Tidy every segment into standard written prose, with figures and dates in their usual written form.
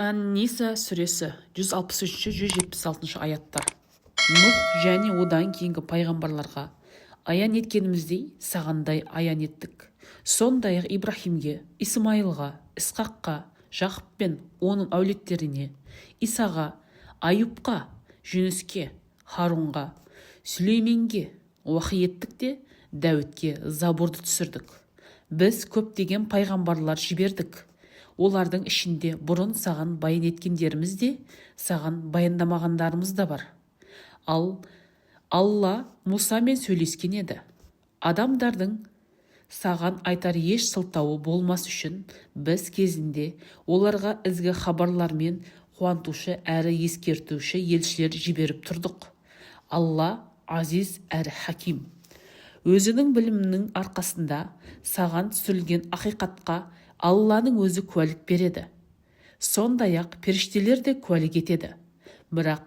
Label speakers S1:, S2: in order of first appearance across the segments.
S1: Ан-Ниса сүресі 163-176 аяттар. Нұх және одан кейінгі пайғамбарларға аян еткеніміздей сағандай аян еттік. Сондай-ақ Ибрахимге, Исмайылға, Исқаққа, Жақып пен оның әулеттеріне, Исаға, Аюбқа, Жүніске, Харунға, Сүлейменге уахи еттік те Дәуітке Забурды түсірдік. Біз көптеген пайғамбарлар жібердік. Олардың ішінде бұрын саған баян еткендеріміз де, саған баяндамағандарымыз да бар. Ал Алла Мусамен сөйлескен еді. Адамдардың саған айтар еш сылтауы болмас үшін біз кезінде оларға ізгі хабарлармен қуантушы әрі ескертуші елшілер жіберіп тұрдық. Алла азиз әрі хаким. Өзінің білімінің арқасында саған түсірілген ақиқатқа Алланың өзі куәлік береді. Сондай-ақ періштелер де куәлік етеді. Бірақ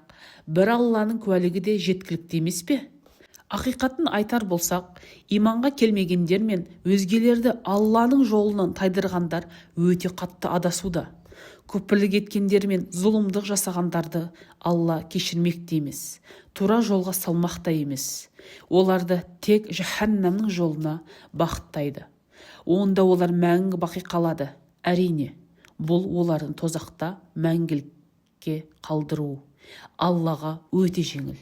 S1: бір Алланың куәлігі де жеткілікті емес пе? Ақиқатын айтар болсақ, иманға келмегендер мен өзгелерді Алланың жолынан тайдырғандар өте қатты адасуда. Күпірлік еткендер мен зұлымдық жасағандарды Алла кешірмек те емес, тура жолға салмақ та емес. Оларды тек жаһаннамның жолына бағыттайды. Онда олар мәңгі бақи қалады. Әрине, бұл олардың тозақта мәңгілікке қалдыру Аллаға өте жеңіл.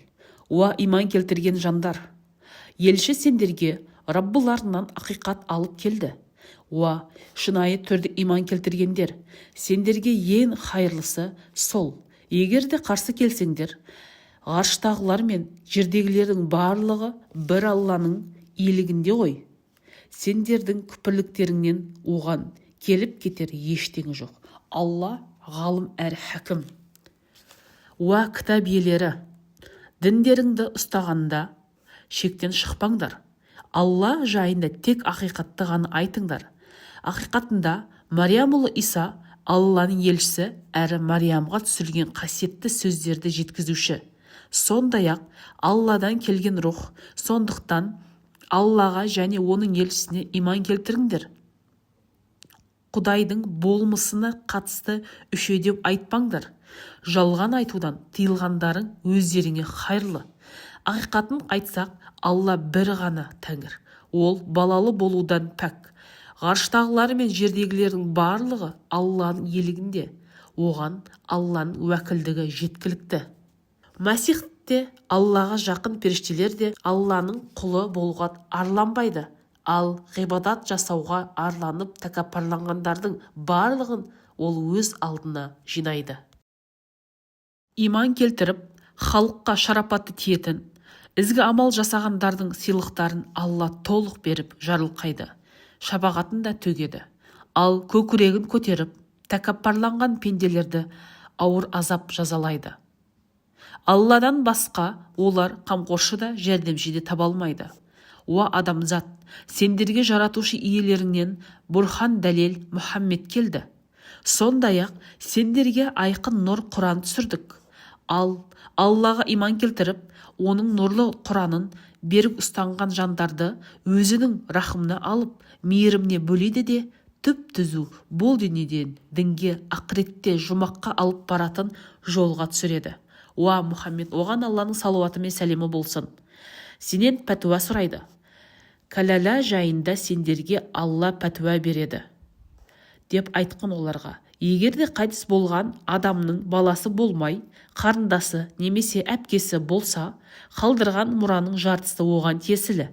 S1: Уа иман келтірген жандар, елші сендерге Раббыларынан ақиқат алып келді. Уа шынайы түрде иман келтіргендер, сендерге ең хайырлысы сол. Егер де қарсы келсеңдер, ғарыштағылар мен жердегілердің барлығы бір Алланың иелігінде ғой. Сендердің күпірліктеріңнен оған келіп кетер ештеңе жоқ. Алла ғалым әрі хәкім. Уа кітап иелері, діндеріңді ұстағанда шектен шықпаңдар. Алла жайында тек ақиқатты ғана айтыңдар. Ақиқатында Мариям ұлы Иса Алланың елшісі әрі Мариямға түсірілген қасиетті сөздерді жеткізуші. Сондай-ақ Алладан келген рух, сондықтан Аллаға және оның елшісіне иман келтіріңдер. Құдайдың болмысына қатысты үшеу деп айтпаңдар. Жалған айтудан тыйылғандарың өздеріңе хайырлы. Ақиқатын айтсақ, Алла бір ғана Тәңір. Ол балалы болудан пәк. Ғарыштағылар мен жердегілердің барлығы Алланың иелігінде. Оған Алланың уәкілдігі жеткілікті. Мәсих те, Аллаға жақын періштелер де Алланың құлы болуға арланбайды. Ал ғибадат жасауға арланып тәкаппарланғандардың барлығын ол өз алдына жинайды. Иман келтіріп, халыққа шарапатты тиетін, ізгі амал жасағандардың сыйлықтарын Алла толық беріп жарылқайды. Шапағатын да төгеді. Ал көкірегін көтеріп, тәкаппарланған пенделерді ауыр азап жазалайды. Алладан басқа олар қамқоршы да жәрдемші де таба алмайды. Уа адамзат, сендерге жаратушы иелеріңнен бұрхан дәлел Мұхаммед келді. Сондай-ақ сендерге айқын нұр Құран түсірдік. Ал Аллаға иман келтіріп, оның нұрлы Құранын берік ұстанған жандарды өзінің рахымына алып, мейіріміне бөлейді де түп-түзу бұл дүниеден дінге, ақыретте жұмаққа алып баратын жолға түсіреді. Уа Мұхаммед, оған Алланың салауаты мен сәлемі болсын. Сенен пәтуа сұрайды. Кәләлә жайында сендерге Алла пәтуа береді деп айтқан оларға. Егер де қайтыс болған адамның баласы болмай, қарындасы немесе әпкесі болса, қалдырған мұраның жартысы оған тиесілі.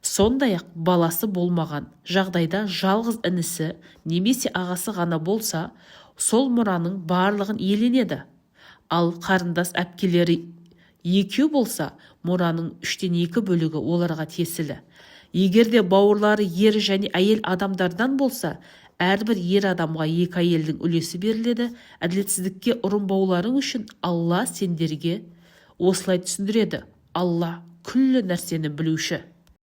S1: Сондай-ақ баласы болмаған жағдайда жалғыз інісі немесе ағасы ғана болса, сол мұраның барлығын иеленеді. Ал қарындас әпкелері екеу болса, мұраның 3/2 бөлігі оларға тиесілі. Егер де бауырлары ер және әйел адамдардан болса, әрбір ер адамға 2 әйелдің үлесі беріледі. Әділетсіздікке ұрынбауларың үшін Алла сендерге осылай түсіндіреді. Алла күллі нәрсені білуші.